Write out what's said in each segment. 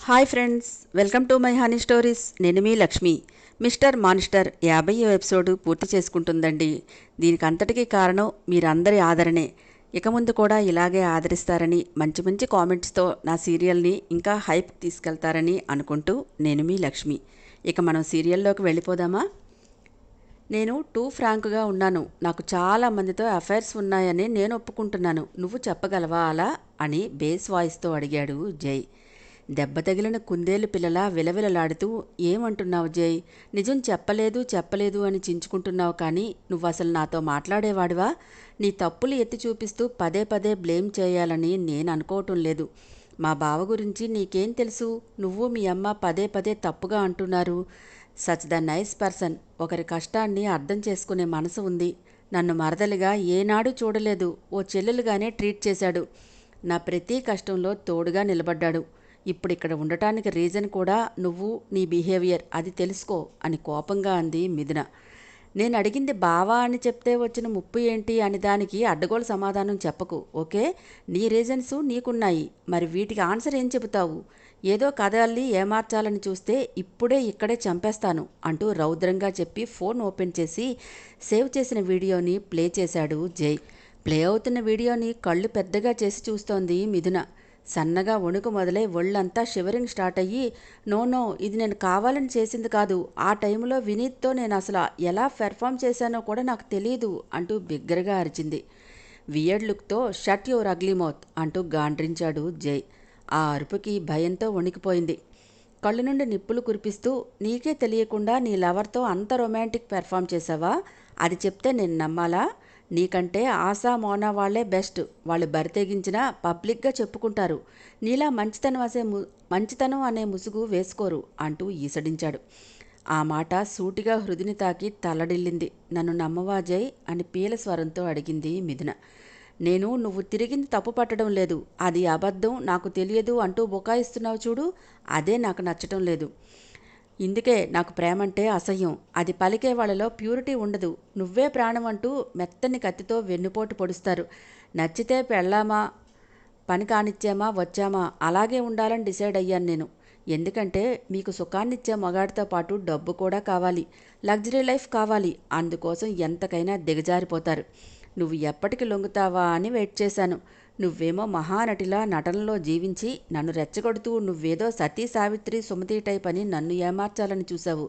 Hi friends, welcome to my honey stories. నేను మీ Lakshmi. Mister monster 50వ episode పూర్తి చేసుకుంటుందండి. దీనికి అంతటికీ కారణం మీరందరి ఆదరణే. ఇక ముందు కూడా ఇలాగే ఆదరిస్తారని, మంచి మంచి కామెంట్స్తో నా సీరియల్ని ఇంకా హైప్ తీసుకెళ్తారని అనుకుంటూ నేను మీ లక్ష్మి. ఇక మనం సీరియల్లోకి వెళ్ళిపోదామా? నేను టూ ఫ్రాంక్గా ఉన్నాను. నాకు చాలా మందితో అఫైర్స్ ఉన్నాయని నేను ఒప్పుకుంటున్నాను. నువ్వు చెప్పగలవా అలా అని బేస్ వాయిస్తో అడిగాడు జై. దెబ్బ తగిలిన కుందేలు పిల్లలా విలవిలలాడుతూ, ఏమంటున్నావు జై? నిజం చెప్పలేదు చెప్పలేదు అని చించుకుంటున్నావు, కానీ నువ్వసలు నాతో మాట్లాడేవాడివా? నీ తప్పులు ఎత్తి చూపిస్తూ పదే పదే బ్లేమ్ చేయాలని నేను అనుకోవటం లేదు. మా బావ గురించి నీకేం తెలుసు? నువ్వు మీ అమ్మ పదే పదే తప్పుగా అంటున్నారు. Such the nice person. ఒకరి కష్టాన్ని అర్థం చేసుకునే మనసు ఉంది. నన్ను మరదలిగా ఏనాడు చూడలేదు. ఓ చెల్లెలుగానే ట్రీట్ చేశాడు. నా ప్రతి కష్టంలో తోడుగా నిలబడ్డాడు. ఇప్పుడు ఇక్కడ ఉండటానికి రీజన్ కూడా నువ్వు, నీ బిహేవియర్, అది తెలుసుకో అని కోపంగా అంది మిథున. నేను అడిగింది బావా అని చెప్తే వచ్చిన ముప్పు ఏంటి అని దానికి అడ్డగోలు సమాధానం చెప్పకు, ఓకే? నీ రీజన్స్ నీకున్నాయి, మరి వీటికి ఆన్సర్ ఏం చెబుతావు? ఏదో కథ అల్లి ఏమార్చాలని చూస్తే ఇప్పుడే ఇక్కడే చంపేస్తాను అంటూ రౌద్రంగా చెప్పి ఫోన్ ఓపెన్ చేసి సేవ్ చేసిన వీడియోని ప్లే చేశాడు జై. ప్లే అవుతున్న వీడియోని కళ్ళు పెద్దగా చేసి చూస్తోంది మిథున. సన్నగా వణుకు మొదలై ఒళ్ళంతా షివరింగ్ స్టార్ట్ అయ్యి, నో ఇది నేను కావాలని చేసింది కాదు. ఆ టైంలో వినీత్తో నేను అసలు ఎలా పెర్ఫామ్ చేశానో కూడా నాకు తెలియదు అంటూ బిగ్గరగా అరిచింది. వియర్డ్ లుక్తో షట్ యువర్ అగ్లీ మౌత్ అంటూ గాండ్రించాడు జై. ఆ అరుపుకి భయంతో వణికిపోయింది. కళ్ళు నుండి నిప్పులు కురిపిస్తూ, నీకే తెలియకుండా నీ లవర్తో అంత రొమాంటిక్ పెర్ఫామ్ చేశావా? అది చెప్తే నేను నమ్మాలా? నీకంటే ఆశా మోనా వాళ్లే బెస్ట్. వాళ్ళు బరితెగించినా పబ్లిక్గా చెప్పుకుంటారు. నీలా మంచితనం అనే ముసుగు వేసుకోరు అంటూ ఈసడించాడు. ఆ మాట సూటిగా హృదిని తాకి తల్లడిల్లింది. నన్ను నమ్మవా జై అని పీల స్వరంతో అడిగింది మిథున. నువ్వు తిరిగింది తప్పు పట్టడం లేదు. అది అబద్ధం, నాకు తెలియదు అంటూ బుకాయిస్తున్నావు చూడు, అదే నాకు నచ్చటం లేదు. ఇందుకే నాకు ప్రేమంటే అసహ్యం. అది పలికే వాళ్ళలో ప్యూరిటీ ఉండదు. నువ్వే ప్రాణం అంటూ మెత్తని కత్తితో వెన్నుపోటు పొడుస్తారు. నచ్చితే పెళ్ళామా, పని కానిచ్చామా, వచ్చామా, అలాగే ఉండాలని డిసైడ్ అయ్యాను నేను. ఎందుకంటే మీకు సుఖాన్నిచ్చే మగాడితో పాటు డబ్బు కూడా కావాలి, లగ్జరీ లైఫ్ కావాలి. అందుకోసం ఎంతకైనా దిగజారిపోతారు. నువ్వు ఎప్పటికి లొంగుతావా అని వెయిట్ చేశాను. నువ్వేమో మహానటిలా నటనలో జీవించి నన్ను రెచ్చగొడుతూ నువ్వేదో సతీ సావిత్రి సుమతి టైప్ అని నన్ను ఏమార్చాలని చూశావు.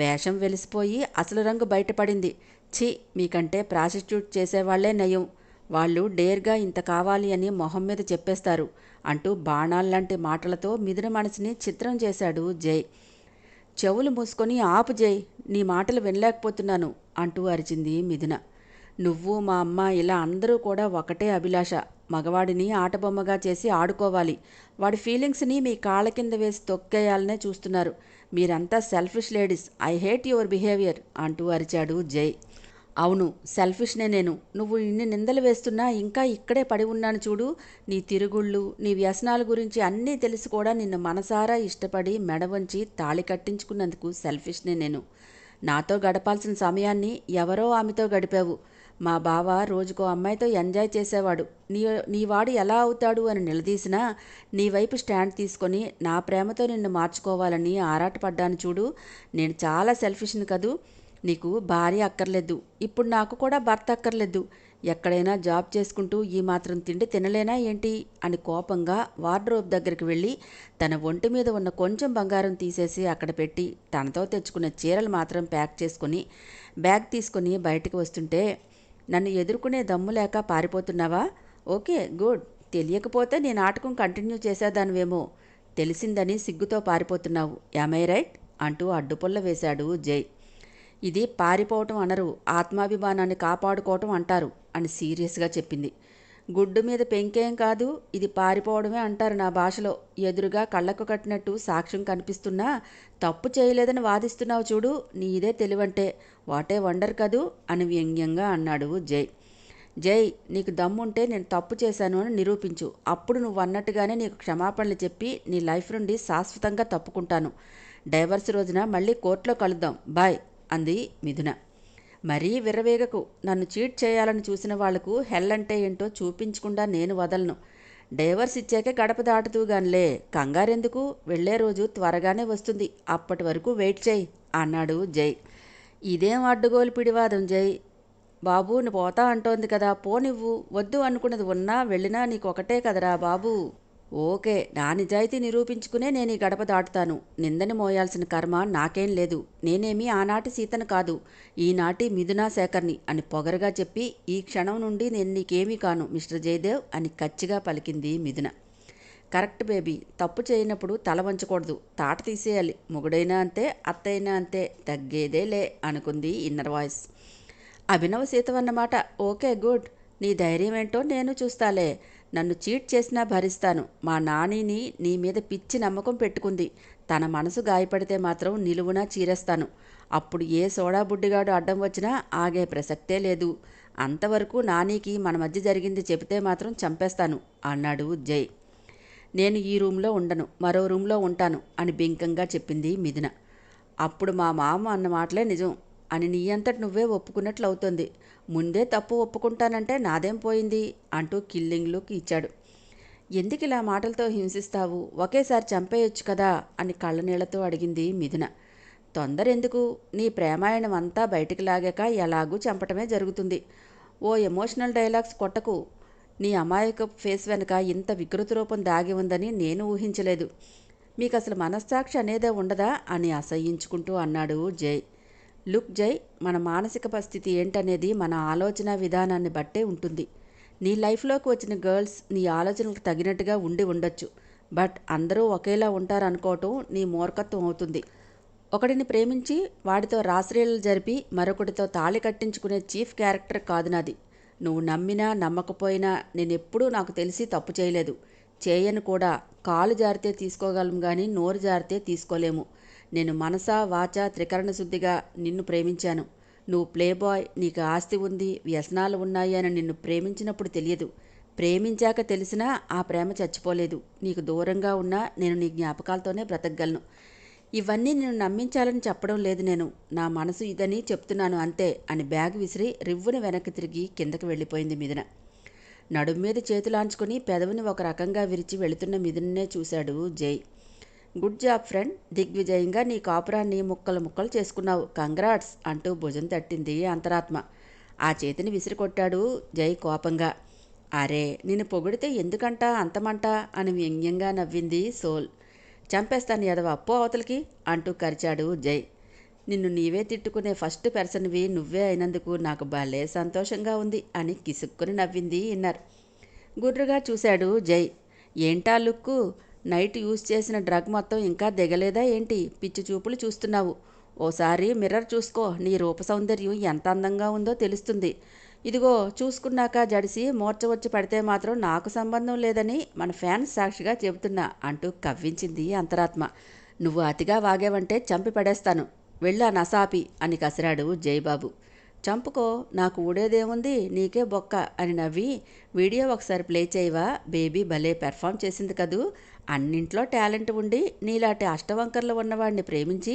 వేషం వెలిసిపోయి అసలు రంగు బయటపడింది. ఛీ, మీకంటే ప్రాసిక్యూట్ చేసేవాళ్లే నయం. వాళ్ళు డేర్గా ఇంత కావాలి అని మొహం మీద చెప్పేస్తారు అంటూ బాణాల్లాంటి మాటలతో మిథున మనసుని చిత్రం చేశాడు జై. చెవులు మూసుకొని ఆపు జై, నీ మాటలు వినలేకపోతున్నాను అంటూ అరిచింది మిథున. నువ్వు, మా అమ్మ, ఇలా అందరూ కూడా ఒకటే అభిలాష. మగవాడిని ఆటబొమ్మగా చేసి ఆడుకోవాలి. వాడి ఫీలింగ్స్ని మీ కాళ్ళ కింద వేసి తొక్కేయాలనే చూస్తున్నారు. మీరంతా selfish ladies. I hate your behaviour అంటూ అరిచాడు జై. అవును, సెల్ఫిష్నే నేను. నువ్వు ఇన్ని నిందలు వేస్తున్నా ఇంకా ఇక్కడే పడి ఉన్నాను చూడు. నీ తిరుగుళ్ళు, నీ వ్యసనాల గురించి అన్నీ తెలిసి కూడా నిన్ను మనసారా ఇష్టపడి మెడవంచి తాళి కట్టించుకున్నందుకు సెల్ఫిష్నే నేను. నాతో గడపాల్సిన సమయాన్ని ఎవరో ఆమెతో గడిపావు. మా బావ రోజుకో అమ్మాయితో ఎంజాయ్ చేసేవాడు. నీ వాడు ఎలా అవుతాడు అని నిలదీసినా నీ వైపు స్టాండ్ తీసుకొని నా ప్రేమతో నిన్ను మార్చుకోవాలని ఆరాటపడ్డాను చూడు. నేను చాలా సెల్ఫిష్ని కదూ. నీకు భార్య అక్కర్లేదు, ఇప్పుడు నాకు కూడా భర్త అక్కర్లేదు. ఎక్కడైనా జాబ్ చేసుకుంటూ ఈ మాత్రం తిండి తినలేనా ఏంటి అని కోపంగా వార్డ్రోబ్ దగ్గరికి వెళ్ళి తన ఒంటి మీద ఉన్న కొంచెం బంగారం తీసేసి అక్కడ పెట్టి తనతో తెచ్చుకున్న చీరలు మాత్రం ప్యాక్ చేసుకుని బ్యాగ్ తీసుకుని బయటకు వస్తుంటే, నన్ను ఎదుర్కొనే దమ్ము లేక పారిపోతున్నావా? Okay, good. తెలియకపోతే నీ నాటకం కంటిన్యూ చేసేదానివేమో. తెలిసిందని సిగ్గుతో పారిపోతున్నావు. యామై రైట్ అంటూ అడ్డుపుల్ల వేశాడు జై. ఇది పారిపోవటం అనరు, ఆత్మాభిమానాన్ని కాపాడుకోవటం అంటారు అని సీరియస్గా చెప్పింది. గుడ్డు మీద పెంకేం కాదు, ఇది పారిపోవడమే అంటారు నా భాషలో. ఎదురుగా కళ్ళకు కట్టినట్టు సాక్ష్యం కనిపిస్తున్నా తప్పు చేయలేదని వాదిస్తున్నావు చూడు, నీదే తెలివంటే. వాటే వండర్ కదూ అని వ్యంగ్యంగా అన్నాడు జై. జై, నీకు దమ్ముంటే నేను తప్పు చేశాను అని నిరూపించు. అప్పుడు నువ్వు అన్నట్టుగానే నీకు క్షమాపణలు చెప్పి నీ లైఫ్ నుండి శాశ్వతంగా తప్పుకుంటాను. డైవర్స్ రోజున మళ్ళీ కోర్టులో కలుద్దాం. బాయ్ అంది మిథున. మరీ విర్రవేగకు. నన్ను చీట్ చేయాలని చూసిన వాళ్లకు హెల్ అంటే ఏంటో చూపించకుండా నేను వదలను. డైవర్స్ ఇచ్చాకే గడప దాటుతూ గానిలే, కంగారెందుకు, వెళ్లే రోజు త్వరగానే వస్తుంది, అప్పటి వరకు వెయిట్ చేయి అన్నాడు జై. ఇదేం అడ్డుగోలు పిడివాదం జై, బాబు నువ్వు పోతా అంటోంది కదా, పోనివ్వు, వద్దు అనుకున్నది ఉన్నా వెళ్ళినా నీకొకటే కదరా బాబు. ఓకే, నా నిజాయితీ నిరూపించుకునే నేను ఈ గడప దాటుతాను. నిందని మోయాల్సిన కర్మ నాకేం లేదు. నేనేమీ ఆనాటి సీతను కాదు, ఈనాటి మిథునా శేఖర్ని అని పొగరగా చెప్పి, ఈ క్షణం నుండి నేను నీకేమీ కాను మిస్టర్ జయదేవ్ అని కచ్చిగా పలికింది మిథున. కరెక్ట్ బేబీ, తప్పు చేయనప్పుడు తల వంచకూడదు, తాట తీసేయాలి. మొగుడైనా అంతే, అత్తైనా అంతే, తగ్గేదేలే అనుకుంది ఇన్నర్ వాయిస్. అభినవ సీతవన్నమాట. ఓకే గుడ్, నీ ధైర్యం ఏంటో నేను చూస్తాలే. నన్ను చీట్ చేసినా భరిస్తాను. మా నానిని నీ మీద పిచ్చి నమ్మకం పెట్టుకుంది. తన మనసు గాయపడితే మాత్రం నిలువునా చీరేస్తాను. అప్పుడు ఏ సోడా బుడ్డిగాడు అడ్డం వచ్చినా ఆగే ప్రసక్తే లేదు. అంతవరకు నానికి మన మధ్య జరిగింది చెబితే మాత్రం చంపేస్తాను అన్నాడు జై. నేను ఈ రూమ్లో ఉండను, మరో రూమ్లో ఉంటాను అని బింకంగా చెప్పింది మిథున. అప్పుడు మా మామ అన్న మాటలే నిజం అని నీ అంతటి నువ్వే ఒప్పుకున్నట్లు అవుతుంది. ముందే తప్పు ఒప్పుకుంటానంటే నాదేం పోయింది అంటూ కిల్లింగ్ లుక్ ఇచ్చాడు. ఎందుకు ఇలా మాటలతో హింసిస్తావు, ఒకేసారి చంపేయొచ్చు కదా అని కళ్ళనీళ్లతో అడిగింది మిథున. తొందరెందుకు, నీ ప్రేమాయణం అంతా బయటికి లాగాక ఎలాగూ చంపటమే జరుగుతుంది. ఓ ఎమోషనల్ డైలాగ్స్ కొట్టకు. నీ అమాయక ఫేస్ వెనక ఇంత వికృత రూపం దాగి ఉందని నేను ఊహించలేదు. మీకు అసలు మనస్సాక్షి అనేదే ఉండదా అని అసహ్యించుకుంటూ అన్నాడు జై. లుక్ జై, మన మానసిక పరిస్థితి ఏంటనేది మన ఆలోచన విధానాన్ని బట్టే ఉంటుంది. నీ లైఫ్లోకి వచ్చిన గర్ల్స్ నీ ఆలోచనలకు తగినట్టుగా ఉండి ఉండొచ్చు, బట్ అందరూ ఒకేలా ఉంటారనుకోవటం నీ మూర్ఖత్వం అవుతుంది. ఒకడిని ప్రేమించి వాడితో రాసలీలలు జరిపి మరొకటితో తాళి కట్టించుకునే చీఫ్ క్యారెక్టర్ కాదు నాది. నువ్వు నమ్మినా నమ్మకపోయినా నేనెప్పుడూ నాకు తెలిసి తప్పు చేయలేదు, చేయను కూడా. కాలు జారితే తీసుకోగలం కానీ నోరు జారితే తీసుకోలేము. నేను మనసా వాచా త్రికరణ శుద్ధిగా నిన్ను ప్రేమించాను. నువ్వు ప్లేబాయ్, నీకు ఆస్తి ఉంది, వ్యసనాలు ఉన్నాయి అని నిన్ను ప్రేమించినప్పుడు తెలియదు. ప్రేమించాక తెలిసినా ఆ ప్రేమ చచ్చిపోలేదు. నీకు దూరంగా ఉన్నా నేను నీ జ్ఞాపకాలతోనే బ్రతకగలను. ఇవన్నీ నేను నమ్మించాలని చెప్పడం లేదు, నేను నా మనసు ఇదని చెప్తున్నాను అంతే అని బ్యాగ్ విసిరి రివ్వున వెనక్కి తిరిగి కిందకి వెళ్ళిపోయింది మిథున. నడుం మీద చేతులాంచుకుని పెదవిని ఒక రకంగా విరిచి వెళుతున్న మిథుననే చూశాడు జై. గుడ్ జాబ్ ఫ్రెండ్, దిగ్విజయంగా నీ కాపురాన్ని ముక్కలు ముక్కలు చేసుకున్నావు, కంగ్రాట్స్ అంటూ భుజం తట్టింది అంతరాత్మ. ఆ చేతిని విసిరికొట్టాడు జై కోపంగా. అరే, నిన్ను పొగిడితే ఎందుకంట అంతమంట అని వ్యంగ్యంగా నవ్వింది సోల్. చంపేస్తాను ఎదవ, అప్పో అవతలికి అంటూ కరిచాడు జై. నిన్ను నీవే తిట్టుకునే ఫస్ట్ పర్సన్వి నువ్వే అయినందుకు నాకు భలే సంతోషంగా ఉంది అని కిసుక్కుని నవ్వింది ఇన్నర్. గుర్రుగా చూశాడు జై. ఏంటా లుక్కు, నైట్ యూజ్ చేసిన డ్రగ్ మొత్తం ఇంకా దిగలేదా ఏంటి, పిచ్చి చూపులు చూస్తున్నావు. ఓసారి మిర్రర్ చూసుకో, నీ రూప సౌందర్యం ఎంత అందంగా ఉందో తెలుస్తుంది. ఇదిగో చూసుకున్నాక జడిసి మూర్ఛ వచ్చి పడితే మాత్రం నాకు సంబంధం లేదని మన ఫ్యాన్స్ సాక్షిగా చెబుతున్నా అంటూ కవ్వించింది అంతరాత్మ. నువ్వు అతిగా వాగావంటే చంపి పడేస్తాను, వెళ్ళా నసాపి అని కసిరాడు జైబాబు. చంపుకో, నాకు ఊడేదేముంది, నీకే బొక్క అని నవ్వి, వీడియో ఒకసారి ప్లే చేయవా, బేబీ భలే పెర్ఫామ్ చేసింది కదూ, అన్నింట్లో టాలెంట్ ఉండి నీలాంటి అష్టవంకర్లు ఉన్నవాడిని ప్రేమించి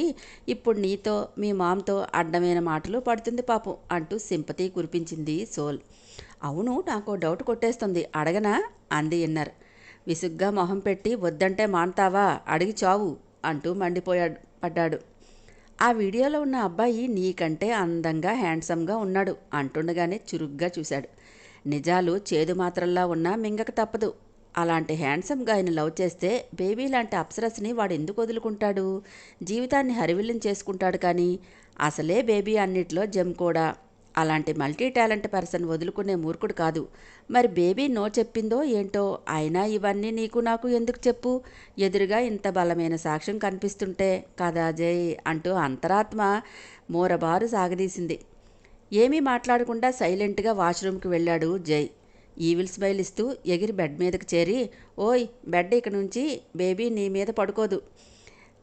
ఇప్పుడు నీతో మీ మామతో అడ్డమైన మాటలు పడుతుంది పాపం అంటూ సింపతి కురిపించింది సోల్. అవును, నాకు డౌట్ కొట్టేస్తుంది, అడగనా అంది ఇన్నర్. విసుగ్గా మొహం పెట్టి వద్దంటే మాన్తావా, అడిగి చావు అంటూ పడ్డాడు. ఆ వీడియోలో ఉన్న అబ్బాయి నీకంటే అందంగా హ్యాండ్సమ్గా ఉన్నాడు అంటుండగానే చురుగ్గా చూశాడు. నిజాలు చేదు మాత్రల్లా ఉన్నా మింగక తప్పదు. అలాంటి హ్యాండ్సమ్గా ఆయన లవ్ చేస్తే బేబీ లాంటి అప్సరస్ని వాడు ఎందుకు వదులుకుంటాడు, జీవితాన్ని హరివిల్లం చేసుకుంటాడు. కానీ అసలే బేబీ అన్నిట్లో జెమ్ కూడా. అలాంటి మల్టీ టాలెంట్ పర్సన్ వదులుకునే మూర్ఖుడు కాదు. మరి బేబీ నో చెప్పిందో ఏంటో, అయినా ఇవన్నీ నీకు నాకు ఎందుకు చెప్పు, ఎదురుగా ఇంత బలమైన సాక్ష్యం కనిపిస్తుంటే కదా జై అంటూ అంతరాత్మ మోరబారు సాగదీసింది. ఏమీ మాట్లాడకుండా సైలెంట్గా వాష్రూమ్కి వెళ్ళాడు జై. ఈవిల్ స్మైల్ ఇస్తూ ఎగిరి బెడ్ మీదకి చేరి, ఓయ్ బెడ్ ఇక నుంచి బేబీ నీ మీద పడుకోదు,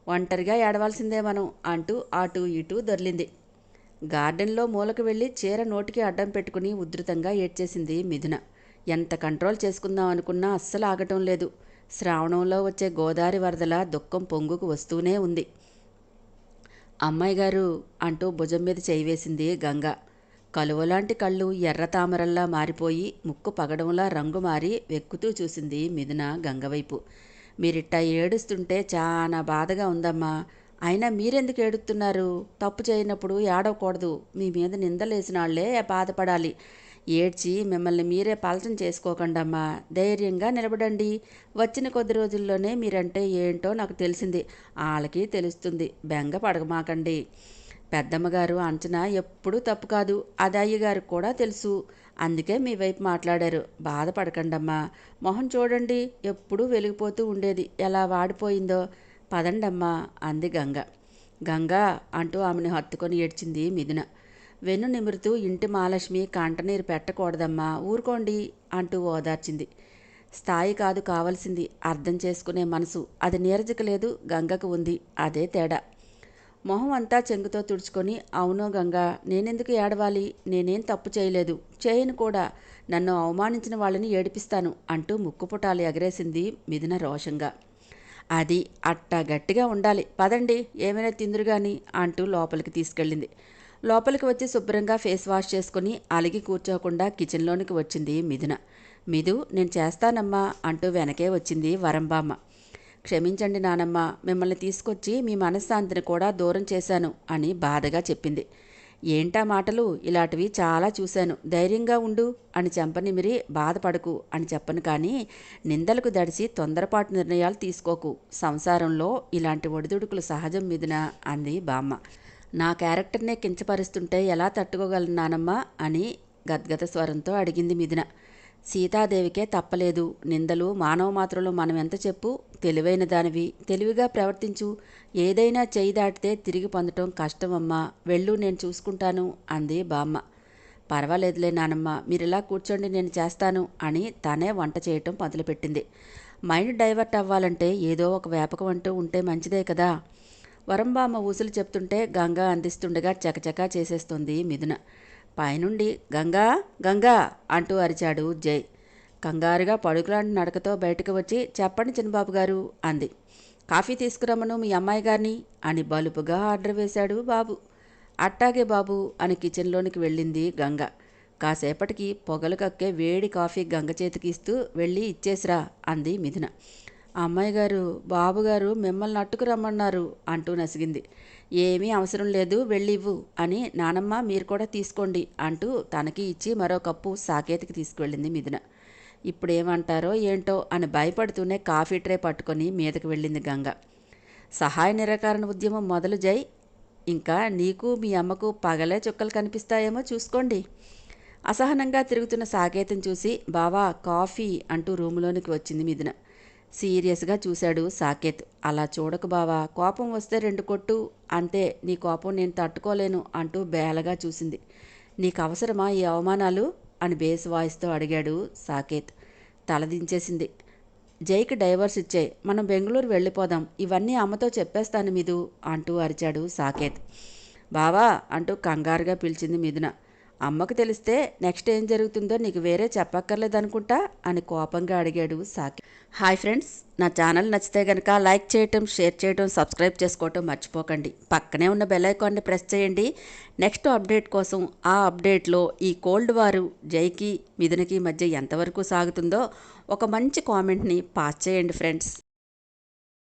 ఒంటరిగా ఏడవాల్సిందే మనం అంటూ అటూ ఇటూ దొర్లింది. గార్డెన్లో మూలకు వెళ్ళి చీర నోటికి అడ్డం పెట్టుకుని ఉధృతంగా ఏడ్చేసింది మిథున. ఎంత కంట్రోల్ చేసుకుందాం అనుకున్నా అస్సలు ఆగటం లేదు. శ్రావణంలో వచ్చే గోదావరి వరదల దుఃఖం పొంగుకు వస్తూనే ఉంది. అమ్మాయి గారు అంటూ భుజం మీద చేయి వేసింది గంగ. కలువలాంటి కళ్ళు ఎర్ర తామరల్లా మారిపోయి ముక్కు పగడంలా రంగు మారి వెక్కుతూ చూసింది మిథున గంగవైపు. మీరిట్టా ఏడుస్తుంటే చాలా బాధగా ఉందమ్మా. అయినా మీరెందుకు ఏడుస్తున్నారు? తప్పు చేయనప్పుడు ఏడవకూడదు. మీ మీద నిందలేసినాళ్లే బాధపడాలి. ఏడ్చి మిమ్మల్ని మీరే పలచన చేసుకోకండమ్మా. ధైర్యంగా నిలబడండి. వచ్చిన కొద్ది రోజుల్లోనే మీరంటే ఏంటో నాకు తెలిసింది. వాళ్ళకి తెలుస్తుంది. బెంగ పడకమాకండి. పెద్దమ్మగారు అంచనా ఎప్పుడూ తప్పు కాదు. అది అయ్యగారికి కూడా తెలుసు. అందుకే మీ వైపు మాట్లాడారు. బాధపడకండమ్మా. మొహం చూడండి, ఎప్పుడూ వెలిగిపోతూ ఉండేది. ఎలా వాడిపోయిందో. పదండమ్మా అంది గంగ. గంగా అంటూ ఆమెను హత్తుకొని ఏడ్చింది మిథున. వెన్ను నిమురుతూ ఇంటి మహాలక్ష్మి కంటనీరు పెట్టకూడదమ్మా, ఊరుకోండి అంటూ ఓదార్చింది. స్థాయి కాదు కావలసింది, అర్థం చేసుకునే మనసు. అది నీరజకు లేదు, గంగకు ఉంది. అదే తేడా. మొహం అంతా చెంగుతో తుడుచుకొని, అవునో గంగా, నేనెందుకు ఏడవాలి? నేనేం తప్పు చేయలేదు, చేయను కూడా. నన్ను అవమానించిన వాళ్ళని ఏడిపిస్తాను అంటూ ముక్కుపుటాలు ఎగరేసింది మిథున రోషంగా. అది అట్టా గట్టిగా ఉండాలి. పదండి, ఏమైనా తిందురుగాని అంటూ లోపలికి తీసుకెళ్ళింది. లోపలికి వచ్చి శుభ్రంగా ఫేస్ వాష్ చేసుకుని అలిగి కూర్చోకుండా కిచెన్లోనికి వచ్చింది మిథున. మిథు, నేను చేస్తానమ్మా అంటూ వెనకే వచ్చింది వరంబామ్మ. క్షమించండి నానమ్మ, మిమ్మల్ని తీసుకొచ్చి మీ మనశ్శాంతిని కూడా దూరం చేశాను అని బాధగా చెప్పింది. ఏంటా మాటలు? ఇలాంటివి చాలా చూశాను. ధైర్యంగా ఉండు అని చెంపనిమిరి బాధపడకు అని చెప్పను, కానీ నిందలకు దడిసి తొందరపాటు నిర్ణయాలు తీసుకోకు. సంసారంలో ఇలాంటి ఒడిదుడుకులు సహజం మిథున అంది బామ్మ. నా క్యారెక్టర్నే కించపరుస్తుంటే ఎలా తట్టుకోగలను నానమ్మ అని గద్గద స్వరంతో అడిగింది మిథున. సీతాదేవికే తప్పలేదు. నిందలు మానవ మాత్రలో మనం ఎంత చెప్పు. తెలివైన దానివి, తెలివిగా ప్రవర్తించు. ఏదైనా చేయి దాటితే తిరిగి పొందటం కష్టమమ్మా. వెళ్ళు, నేను చూసుకుంటాను అంది బామ్మ. పర్వాలేదులే నానమ్మ, మీరిలా కూర్చోండి, నేను చేస్తాను అని తనే వంట చేయటం మొదలుపెట్టింది. మైండ్ డైవర్ట్ అవ్వాలంటే ఏదో ఒక వ్యాపకం అంటూ ఉంటే మంచిదే కదా. వరంబామ్మ ఊసులు చెప్తుంటే గంగా అందిస్తుండగా చకచకా చేసేస్తుంది మిథున. పైనుండి గంగా గంగా అంటూ అరిచాడు జై. కంగారుగా పడుకులాంటి నడకతో బయటకు వచ్చి, చెప్పండి చిన్నబాబు గారు అంది. కాఫీ తీసుకురమ్మను మీ అమ్మాయి గారిని అని బలుపుగా ఆర్డర్ వేశాడు బాబు. అట్టాగే బాబు అని కిచెన్లోనికి వెళ్ళింది గంగ. కాసేపటికి పొగలు కక్కే వేడి కాఫీ గంగ చేతికి ఇస్తూ, వెళ్ళి ఇచ్చేసిరా అంది మిథున. అమ్మాయి గారు, బాబుగారు మిమ్మల్ని అట్టుకు రమ్మన్నారు అంటూ నసిగింది. ఏమీ అవసరం లేదు, వెళ్ళివ్వు అని. నానమ్మ, మీరు కూడా తీసుకోండి అంటూ తనకి ఇచ్చి మరో కప్పు సాకేతికి తీసుకువెళ్ళింది మిథున. ఇప్పుడేమంటారో ఏంటో అని భయపడుతూనే కాఫీ ట్రే పట్టుకొని మీదకి వెళ్ళింది గంగ. సహాయ నిరాకరణ ఉద్యమం మొదలు జై. ఇంకా నీకు మీ అమ్మకు పగలే చుక్కలు కనిపిస్తాయేమో చూసుకోండి. అసహనంగా తిరుగుతున్న సాకేతం చూసి, బావా కాఫీ అంటూ రూములోనికి వచ్చింది మిథున. సీరియస్గా చూశాడు సాకేత్. అలా చూడకు బావా, కోపం వస్తే 2 కొట్టు అంతే. నీ కోపం నేను తట్టుకోలేను అంటూ బేలగా చూసింది. నీకు అవసరమా ఈ అవమానాలు అని బేస్ వాయిస్తో అడిగాడు సాకేత్. తలదించేసింది. జైకి డైవర్స్ ఇచ్చే, మనం బెంగళూరు వెళ్ళిపోదాం. ఇవన్నీ అమ్మతో చెప్పేస్తాను మిథు అంటూ అరిచాడు సాకేత్. బావా అంటూ కంగారుగా పిలిచింది మిథున. అమ్మకు తెలిస్తే నెక్స్ట్ ఏం జరుగుతుందో నీకు వేరే చెప్పక్కర్లేదనుకుంటా అని కోపంగా అడిగాడు సాకేత్. హాయ్ ఫ్రెండ్స్, నా ఛానల్ నచ్చితే కనుక లైక్ చేయటం, షేర్ చేయటం, సబ్స్క్రైబ్ చేసుకోవటం మర్చిపోకండి. పక్కనే ఉన్న బెల్ ఐకాన్ని ప్రెస్ చేయండి. నెక్స్ట్ అప్డేట్ కోసం. ఆ అప్డేట్లో ఈ కోల్డ్ వారు జైకి మిథునకి మధ్య ఎంతవరకు సాగుతుందో ఒక మంచి కామెంట్ని పాస్ చేయండి ఫ్రెండ్స్.